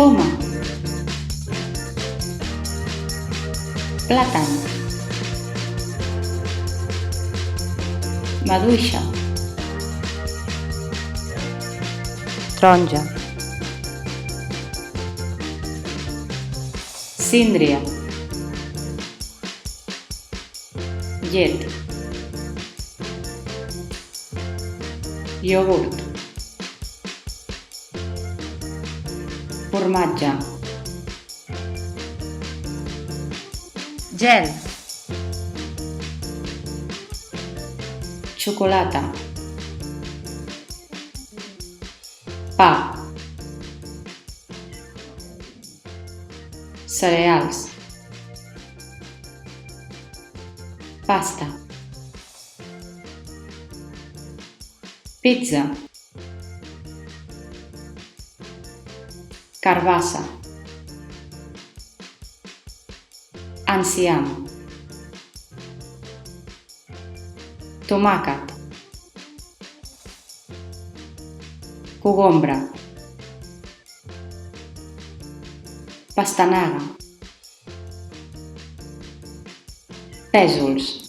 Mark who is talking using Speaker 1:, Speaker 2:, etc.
Speaker 1: poma, plàtan, maduixa,
Speaker 2: taronja,
Speaker 1: síndria, llet, iogurt, formatge,
Speaker 2: gel,
Speaker 1: xocolata, pa, cereals, pasta, pizza, carbassa, enciam, tomàquet, cogombre, pastanaga, pèsols,